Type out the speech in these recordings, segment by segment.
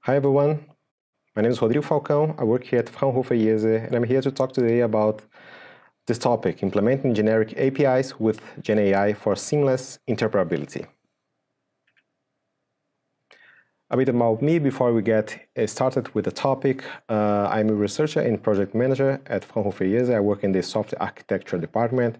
Hi everyone, my name is Rodrigo Falcão. I work here at Fraunhofer IESE, and I'm here to talk today about this topic, implementing generic APIs with GenAI for seamless interoperability. A bit about me before we get started with the topic. I'm a researcher and project manager at Fraunhofer IESE. I work in the software architecture department.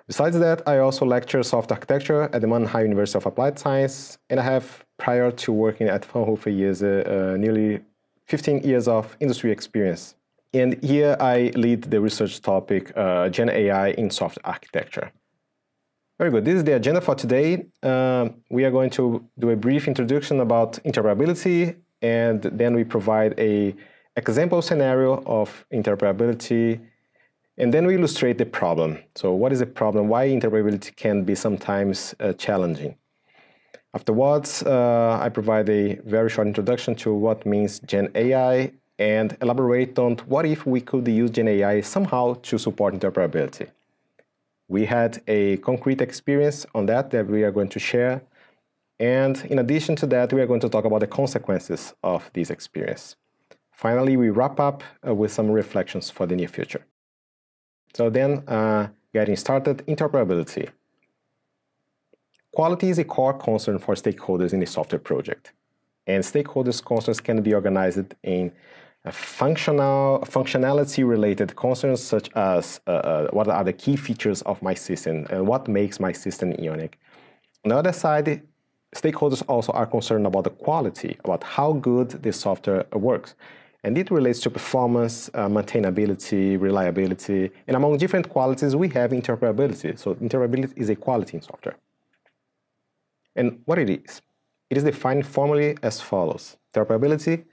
Besides that, I also lecture software architecture at the Mannheim University of Applied Science, and I have, prior to working at Fraunhofer IESE, nearly 15 years of industry experience. And here I lead the research topic, Gen AI in software architecture. Very good. This is the agenda for today. We are going to do a brief introduction about interoperability, and then we provide an example scenario of interoperability, and then we illustrate the problem. So what is the problem? Why interoperability can be sometimes challenging? Afterwards, I provide a very short introduction to what means Gen AI and elaborate on what if we could use Gen AI somehow to support interoperability. We had a concrete experience on that we are going to share. And in addition to that, we are going to talk about the consequences of this experience. Finally, we wrap up with some reflections for the near future. So then, getting started, interoperability. Quality is a core concern for stakeholders in a software project. And stakeholders' concerns can be organized in functionality-related concerns, such as what are the key features of my system and what makes my system unique. On the other side, stakeholders also are concerned about the quality, about how good the software works. And it relates to performance, maintainability, reliability, and among different qualities, we have interoperability. So interoperability is a quality in software. And what it is? It is defined formally as follows. Interoperability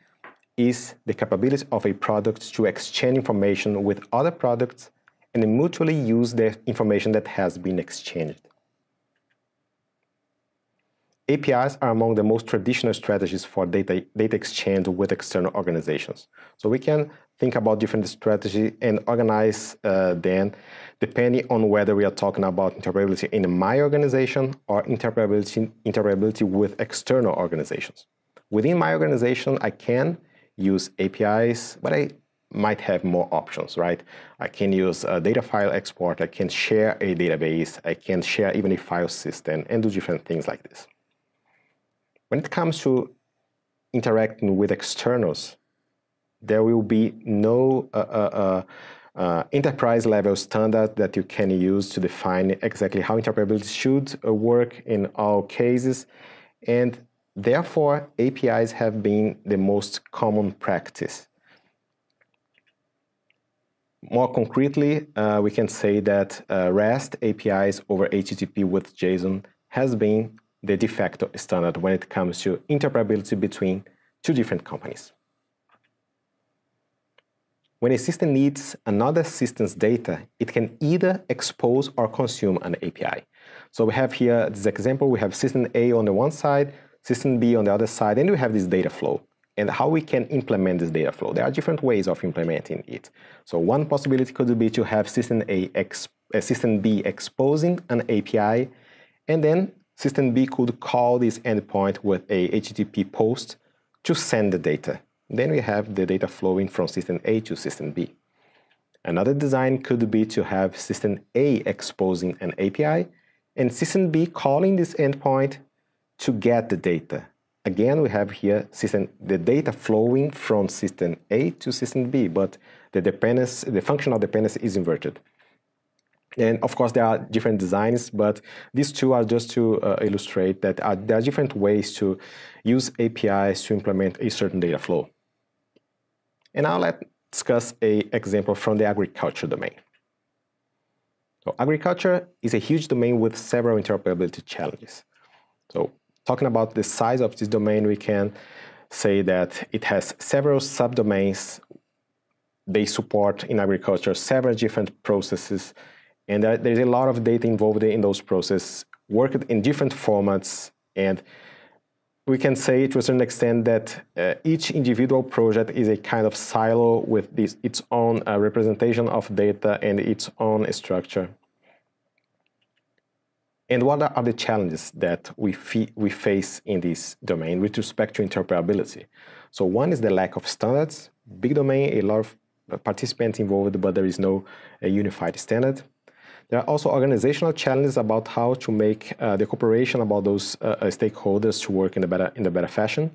is the capability of a product to exchange information with other products and mutually use the information that has been exchanged. APIs are among the most traditional strategies for data exchange with external organizations. So we can think about different strategies and organize them depending on whether we are talking about interoperability in my organization or interoperability with external organizations. Within my organization, I can use APIs, but I might have more options, right? I can use a data file export, I can share a database, I can share even a file system and do different things like this. When it comes to interacting with externals, there will be no enterprise level standard that you can use to define exactly how interoperability should work in all cases. And therefore, APIs have been the most common practice. More concretely, we can say that REST APIs over HTTP with JSON has been the de facto standard when it comes to interoperability between two different companies. When a system needs another system's data, it can either expose or consume an API. So we have here this example, we have system A on the one side, system B on the other side, and we have this data flow. And how we can implement this data flow. There are different ways of implementing it. So one possibility could be to have system B exposing an API, and then system B could call this endpoint with a HTTP post to send the data. Then we have the data flowing from system A to system B. Another design could be to have system A exposing an API and system B calling this endpoint to get the data. Again, we have here the data flowing from system A to system B, but the functional dependency is inverted. And of course, there are different designs, but these two are just to illustrate that there are different ways to use APIs to implement a certain data flow. And now let's discuss an example from the agriculture domain. So agriculture is a huge domain with several interoperability challenges. So talking about the size of this domain, we can say that it has several subdomains. They support in agriculture several different processes, and there's a lot of data involved in those processes, worked in different formats, and we can say to a certain extent that each individual project is a kind of silo with its own representation of data and its own structure. And what are the challenges that we face in this domain with respect to interoperability? So one is the lack of standards. Big domain, a lot of participants involved, but there is no unified standard. There are also organizational challenges about how to make the cooperation about those stakeholders to work in a better fashion.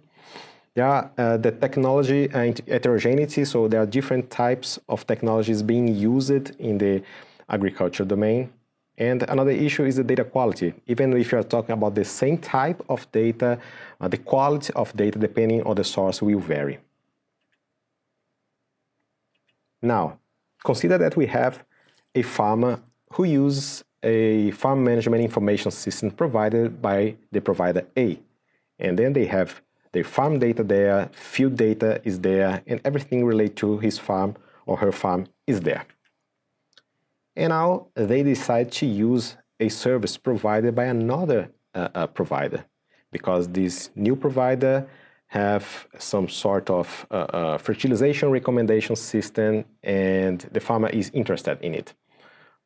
There are the technology heterogeneity, so there are different types of technologies being used in the agriculture domain. And another issue is the data quality. Even if you are talking about the same type of data, the quality of data, depending on the source, will vary. Now, consider that we have a farmer who uses a farm management information system provided by the provider A. And then they have their farm data there, field data is there, and everything related to his farm or her farm is there. And now they decide to use a service provided by another provider, because this new provider have some sort of fertilization recommendation system and the farmer is interested in it.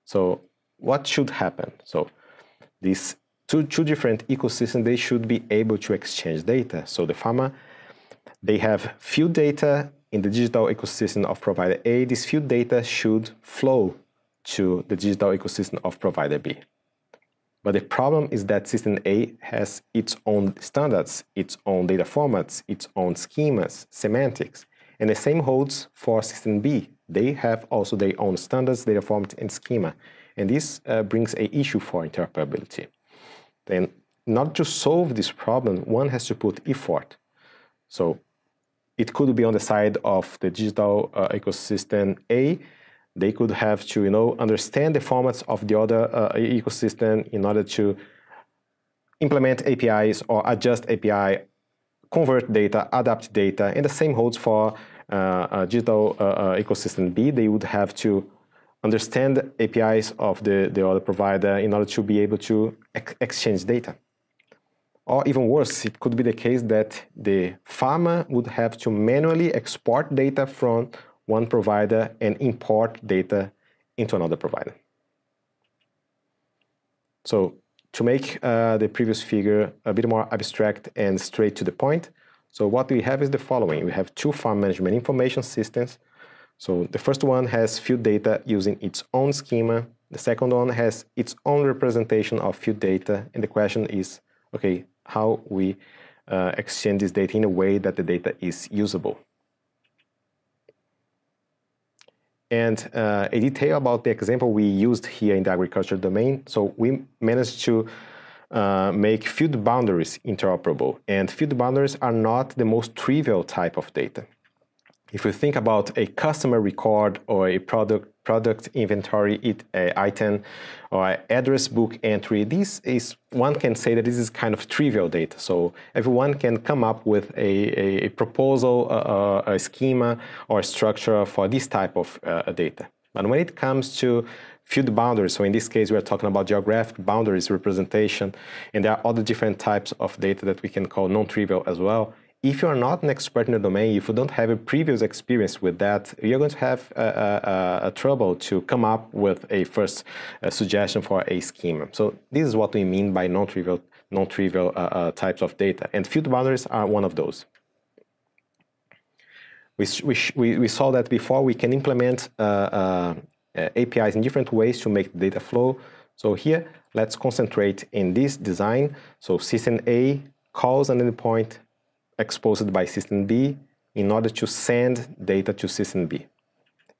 So what should happen? So these two different ecosystems, they should be able to exchange data. So the farmer, they have field data in the digital ecosystem of provider A. This field data should flow to the digital ecosystem of provider B. But the problem is that system A has its own standards, its own data formats, its own schemas, semantics, and the same holds for system B. They have also their own standards, data format, and schema, and this brings an issue for interoperability. Then, not to solve this problem, one has to put effort. So it could be on the side of the digital ecosystem A. They could have to, understand the formats of the other ecosystem in order to implement APIs or adjust API, convert data, adapt data, and the same holds for digital ecosystem B. They would have to understand APIs of the other provider in order to be able to exchange data. Or even worse, it could be the case that the farmer would have to manually export data from one provider and import data into another provider. So to make the previous figure a bit more abstract and straight to the point, so what we have is the following. We have two farm management information systems. So the first one has field data using its own schema. The second one has its own representation of field data. And the question is, okay, how we exchange this data in a way that the data is usable. And a detail about the example we used here in the agriculture domain. So we managed to make field boundaries interoperable. And field boundaries are not the most trivial type of data. If you think about a customer record or a product inventory item or address book entry, one can say that this is kind of trivial data. So everyone can come up with a proposal, a schema or a structure for this type of data. But when it comes to field boundaries, so in this case we are talking about geographic boundaries representation, and there are other different types of data that we can call non-trivial as well. If you are not an expert in the domain, if you don't have a previous experience with that, you're going to have a trouble to come up with a first suggestion for a schema. So this is what we mean by non-trivial types of data, and field boundaries are one of those. We saw that before. We can implement APIs in different ways to make the data flow. So here, let's concentrate in this design. So system A calls an endpoint exposed by system B in order to send data to system B.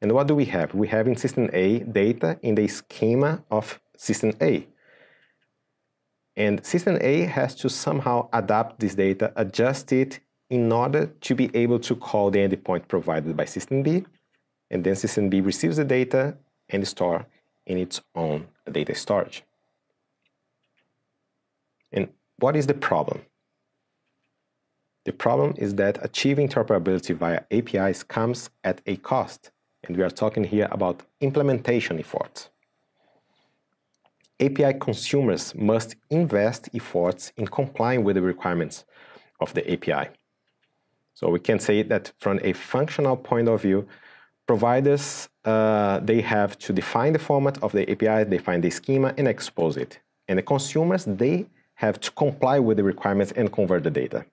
And what do we have? We have in system A data in the schema of system A. And system A has to somehow adapt this data, adjust it in order to be able to call the endpoint provided by system B. And then system B receives the data and store in its own data storage. And what is the problem? The problem is that achieving interoperability via APIs comes at a cost, and we are talking here about implementation efforts. API consumers must invest efforts in complying with the requirements of the API. So we can say that from a functional point of view, providers, they have to define the format of the API, define the schema, and expose it. And the consumers, they have to comply with the requirements and convert the data.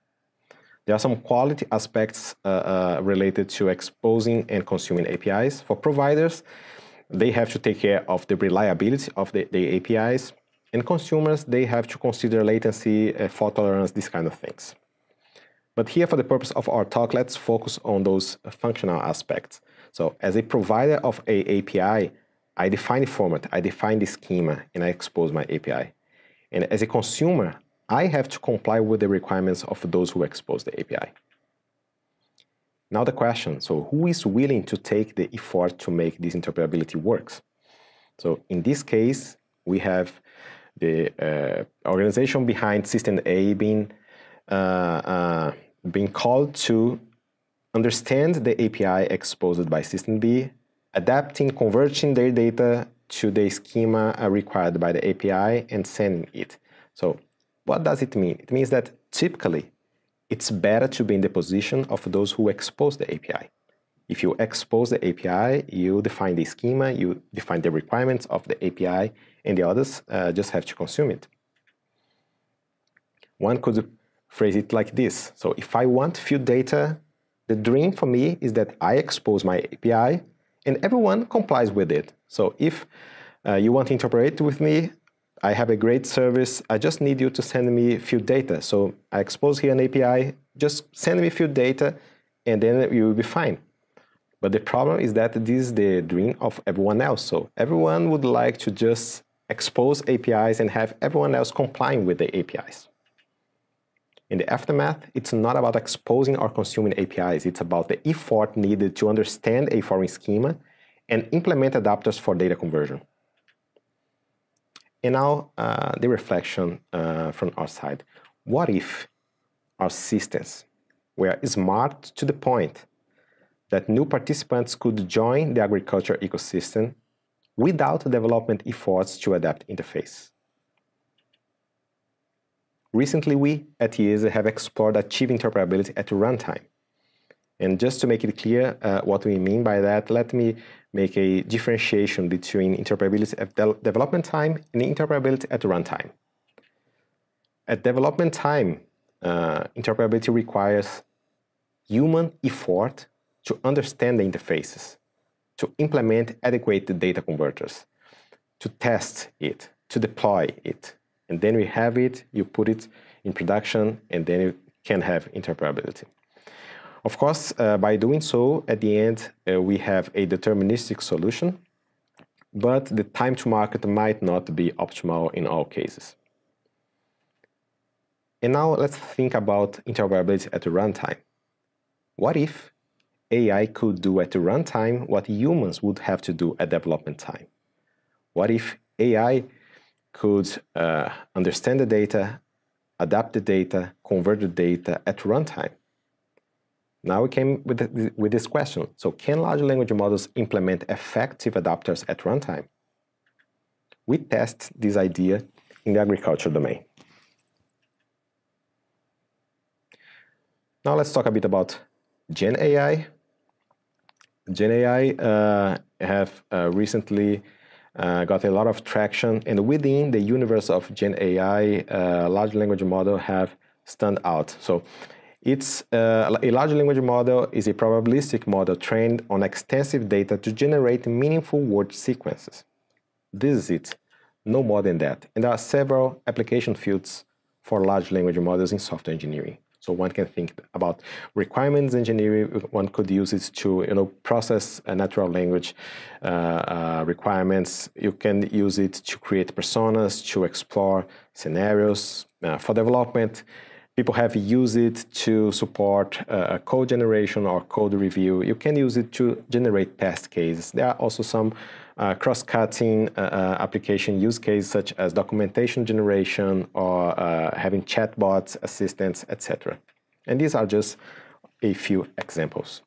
There are some quality aspects related to exposing and consuming APIs. For providers, they have to take care of the reliability of the APIs. And consumers, they have to consider latency, fault tolerance, these kind of things. But here, for the purpose of our talk, let's focus on those functional aspects. So as a provider of an API, I define the format, I define the schema, and I expose my API. And as a consumer, I have to comply with the requirements of those who expose the API. Now the question, so who is willing to take the effort to make this interoperability works? So in this case, we have the organization behind System A being called to understand the API exposed by System B, adapting, converting their data to the schema required by the API and sending it. So what does it mean? It means that typically it's better to be in the position of those who expose the API. If you expose the API, you define the schema, you define the requirements of the API, and the others just have to consume it. One could phrase it like this. So if I want few data, the dream for me is that I expose my API and everyone complies with it. So if you want to interoperate with me, I have a great service, I just need you to send me a few data. So I expose here an API, just send me a few data and then you will be fine. But the problem is that this is the dream of everyone else. So everyone would like to just expose APIs and have everyone else complying with the APIs. In the aftermath, it's not about exposing or consuming APIs, it's about the effort needed to understand a foreign schema and implement adapters for data conversion. And now the reflection from our side. What if our systems were smart to the point that new participants could join the agriculture ecosystem without development efforts to adapt interface? Recently, we at IESE have explored achieving interoperability at runtime. And just to make it clear what we mean by that, let me make a differentiation between interoperability at development time and interoperability at runtime. At development time, interoperability requires human effort to understand the interfaces, to implement adequate data converters, to test it, to deploy it. And then we have it, you put it in production, and then you can have interoperability. Of course, by doing so, at the end, we have a deterministic solution, but the time to market might not be optimal in all cases. And now let's think about interoperability at the runtime. What if AI could do at the runtime what humans would have to do at development time? What if AI could understand the data, adapt the data, convert the data at runtime? Now we came with this question. So can large language models implement effective adapters at runtime? We test this idea in the agriculture domain. Now let's talk a bit about Gen AI. Gen AI have recently got a lot of traction, and within the universe of Gen AI, large language model have stand out. So it's a large language model is a probabilistic model trained on extensive data to generate meaningful word sequences. This is it, no more than that. And there are several application fields for large language models in software engineering. So one can think about requirements engineering. One could use it to process natural language requirements. You can use it to create personas, to explore scenarios. For development, people have used it to support code generation or code review. You can use it to generate test cases. There are also some cross-cutting application use cases such as documentation generation or having chatbots, assistants, etc. And these are just a few examples.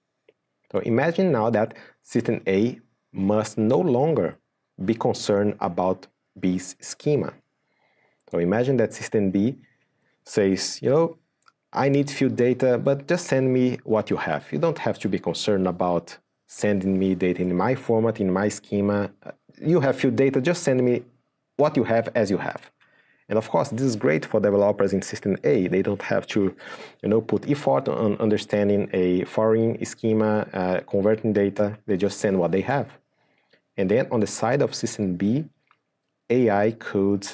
So imagine now that System A must no longer be concerned about B's schema. So imagine that System B says, I need few data, but just send me what you have. You don't have to be concerned about sending me data in my format, in my schema. You have few data, just send me what you have as you have. And of course, this is great for developers in System A. They don't have to, put effort on understanding a foreign schema, converting data. They just send what they have. And then on the side of System B, AI could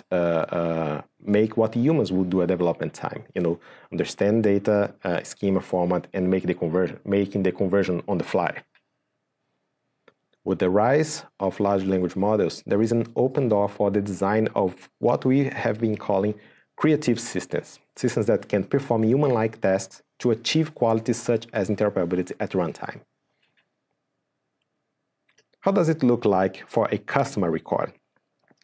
make what humans would do at development time. Understand data, schema format, and making the conversion on the fly. With the rise of large language models, there is an open door for the design of what we have been calling creative systems, systems that can perform human-like tasks to achieve qualities such as interoperability at runtime. How does it look like for a customer record?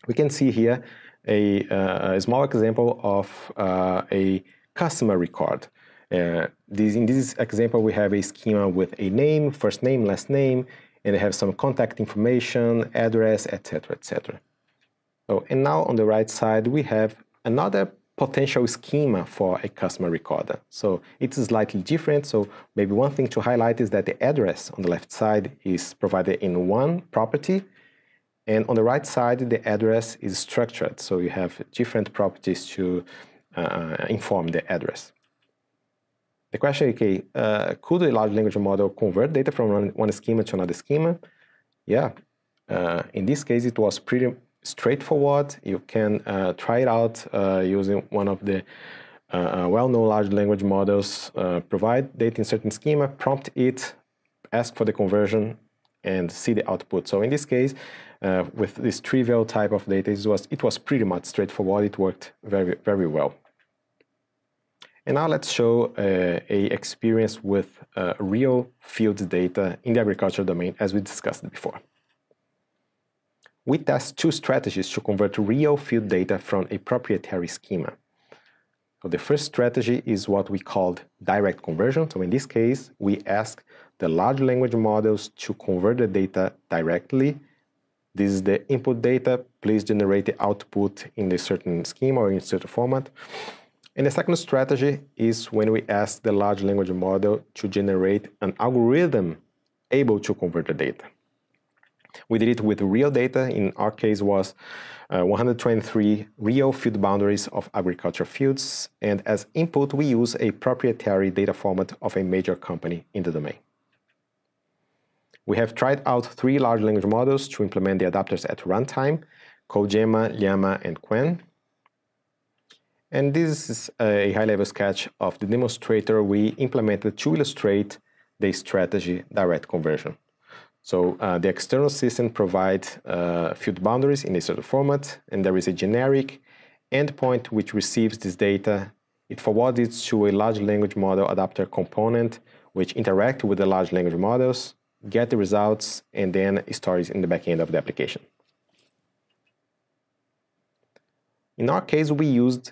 We can see here a small example of a customer record. In this example, we have a schema with a name, first name, last name, and they have some contact information, address, etc., etc. So, and now on the right side, we have another potential schema for a customer recorder. So it's slightly different. So maybe one thing to highlight is that the address on the left side is provided in one property, and on the right side, the address is structured. So you have different properties to inform the address. The question is, okay, could a large language model convert data from one schema to another schema? Yeah. In this case, it was pretty straightforward. You can try it out using one of the well-known large language models, provide data in certain schema, prompt it, ask for the conversion, and see the output. So in this case, with this trivial type of data, it was pretty much straightforward. It worked very, very well. And now let's show an experience with real field data in the agricultural domain, as we discussed before. We test two strategies to convert real field data from a proprietary schema. So the first strategy is what we called direct conversion. So in this case, we ask the large language models to convert the data directly. This is the input data. Please generate the output in a certain schema or in a certain format. And the second strategy is when we ask the large language model to generate an algorithm able to convert the data. We did it with real data. In our case was 123 real field boundaries of agriculture fields. And as input, we use a proprietary data format of a major company in the domain. We have tried out 3 large language models to implement the adapters at runtime, Kojima, Llama, and Quen. And this is a high-level sketch of the demonstrator we implemented to illustrate the strategy direct conversion. So the external system provides field boundaries in a certain format, and there is a generic endpoint which receives this data. It forwards it to a large language model adapter component which interacts with the large language models, get the results, and then stores in the backend of the application. In our case, we used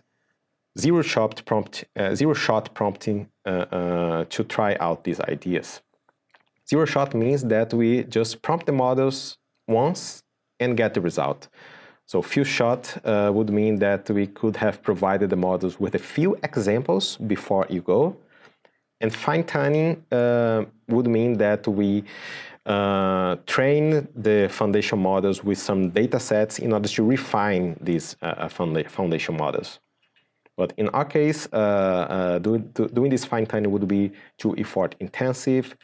zero-shot prompting to try out these ideas. Zero-shot means that we just prompt the models once and get the result. So few-shot would mean that we could have provided the models with a few examples before you go. And fine-tuning would mean that we train the foundation models with some data sets in order to refine these foundation models. But in our case, doing this fine-tuning would be too effort-intensive.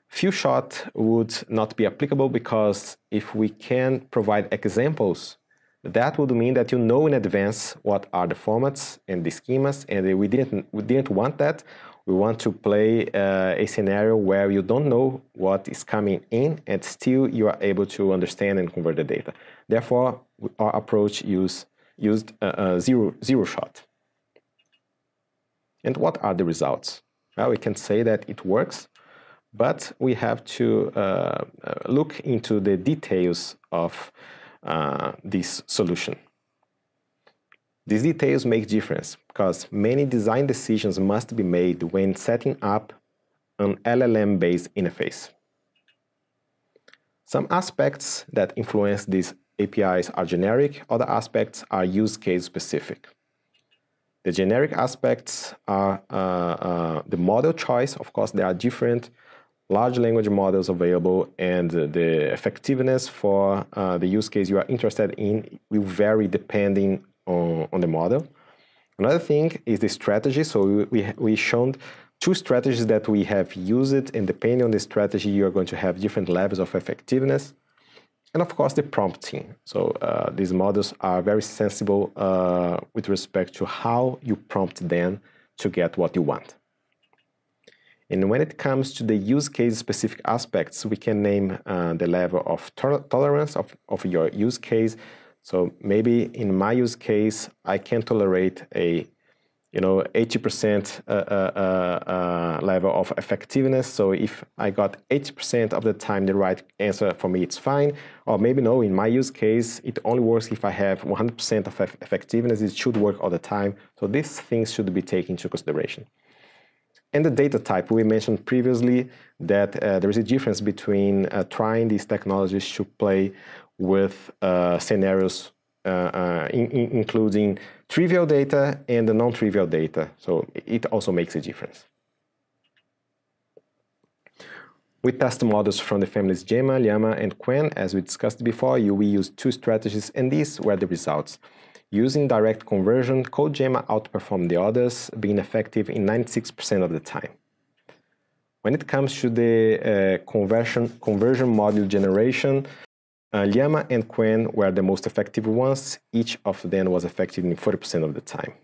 Few-shot would not be applicable because if we can provide examples, that would mean that you know in advance what are the formats and the schemas, and we didn't want that. We want to play a scenario where you don't know what is coming in and still you are able to understand and convert the data. Therefore, our approach used zero-shot. And what are the results? Well, we can say that it works, but we have to look into the details of this solution. These details make difference because many design decisions must be made when setting up an LLM-based interface. Some aspects that influence these APIs are generic, other aspects are use case specific. The generic aspects are the model choice. Of course, there are different large language models available, and the effectiveness for the use case you are interested in will vary depending on the model. Another thing is the strategy. So we shown two strategies that we have used, and depending on the strategy, you are going to have different levels of effectiveness. And of course, the prompting. So these models are very sensible with respect to how you prompt them to get what you want. And when it comes to the use case specific aspects, we can name the level of tolerance of your use case. So maybe in my use case, I can tolerate a 80% level of effectiveness. So if I got 80% of the time the right answer for me, it's fine. Or maybe no, in my use case, it only works if I have 100% of effectiveness. It should work all the time. So these things should be taken into consideration. And the data type, we mentioned previously that there is a difference between trying these technologies to play with scenarios including trivial data and the non-trivial data. So it also makes a difference. We test models from the families Gemma, Llama, and Quen. As we discussed before, we used two strategies, and these were the results. Using direct conversion, CodeGemma outperformed the others, being effective in 96% of the time. When it comes to the conversion module generation, Llama and Quen were the most effective ones. Each of them was effective in 40% of the time.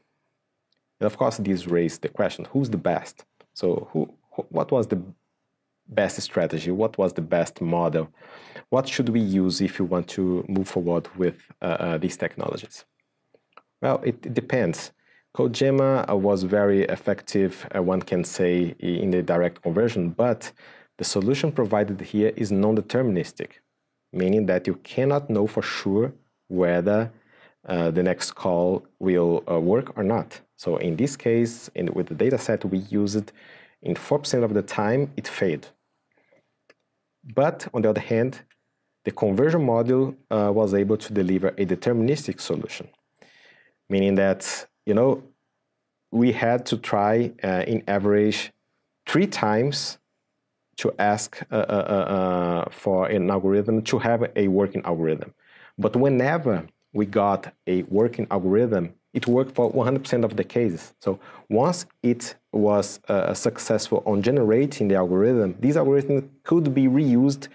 And of course, this raised the question, who's the best? So what was the best strategy? What was the best model? What should we use if you want to move forward with these technologies? Well, it depends. CodeGemma was very effective, one can say, in the direct conversion, but the solution provided here is non-deterministic, meaning that you cannot know for sure whether the next call will work or not. So in this case, with the data set we used, in 4% of the time, it failed. But on the other hand, the conversion module was able to deliver a deterministic solution, meaning that, we had to try, in average, 3 times to ask for an algorithm to have a working algorithm. But whenever we got a working algorithm, it worked for 100% of the cases. So once it was successful on generating the algorithm, this algorithm could be reused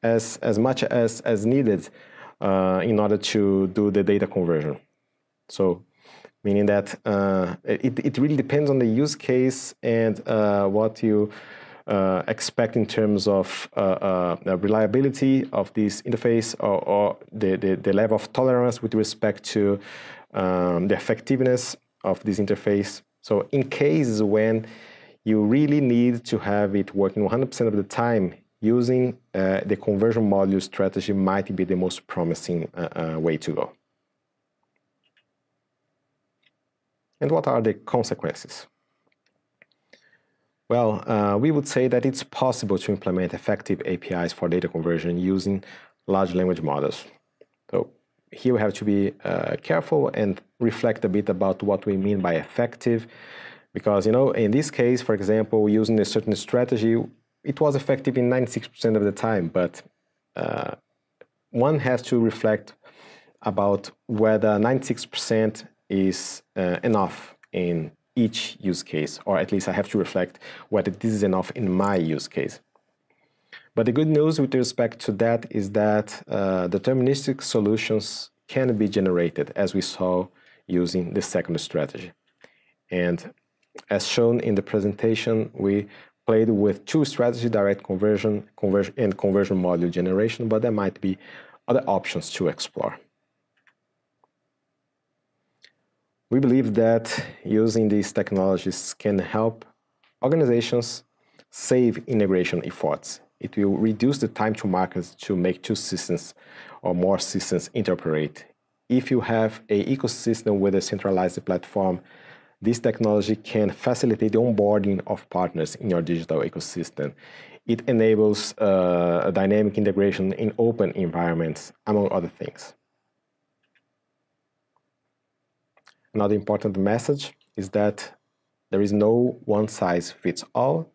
as much as needed in order to do the data conversion. So meaning that it really depends on the use case and what you expect in terms of reliability of this interface or the level of tolerance with respect to the effectiveness of this interface. So in cases when you really need to have it working 100% of the time, using the conversion module strategy might be the most promising way to go. And what are the consequences? Well, we would say that it's possible to implement effective APIs for data conversion using large language models. So here we have to be careful and reflect a bit about what we mean by effective, because, in this case, for example, using a certain strategy, it was effective in 96% of the time, but one has to reflect about whether 96% is enough in each use case, or at least I have to reflect whether this is enough in my use case. But the good news with respect to that is that deterministic solutions can be generated, as we saw using the second strategy. And as shown in the presentation, we played with two strategies, direct conversion and conversion module generation, but there might be other options to explore. We believe that using these technologies can help organizations save integration efforts. It will reduce the time to market to make two systems or more systems interoperate. If you have an ecosystem with a centralized platform, this technology can facilitate the onboarding of partners in your digital ecosystem. It enables a dynamic integration in open environments, among other things. Another important message is that there is no one-size-fits-all,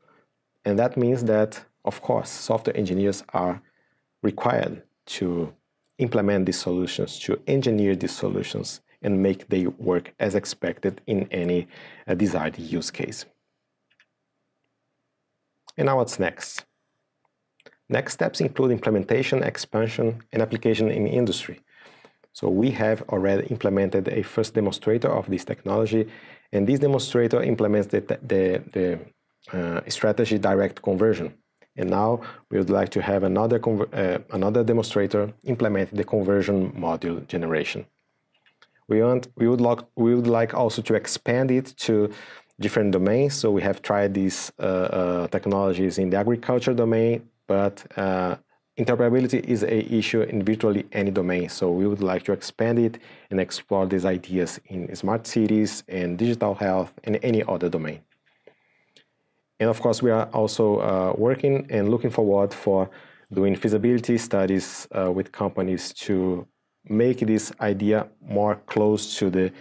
and that means that, of course, software engineers are required to implement these solutions, to engineer these solutions, and make they work as expected in any desired use case. And now what's next? Next steps include implementation, expansion, and application in industry. So we have already implemented a first demonstrator of this technology, and this demonstrator implements the strategy direct conversion. And now we would like to have another demonstrator implement the conversion module generation. We would like also to expand it to different domains. So we have tried these technologies in the agriculture domain, but interoperability is an issue in virtually any domain. So we would like to expand it and explore these ideas in smart cities and digital health and any other domain. And of course, we are also working and looking forward for doing feasibility studies with companies to make this idea more close to the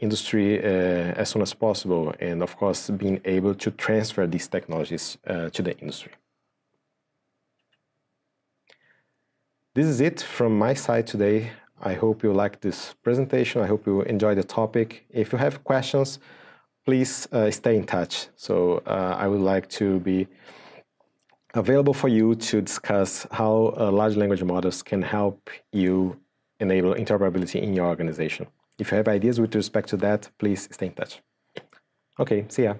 industry as soon as possible, and of course being able to transfer these technologies to the industry. This is it from my side today. I hope you liked this presentation. I hope you enjoyed the topic. If you have questions, please stay in touch. So I would like to be available for you to discuss how large language models can help you enable interoperability in your organization. If you have ideas with respect to that, please stay in touch. Okay, see ya.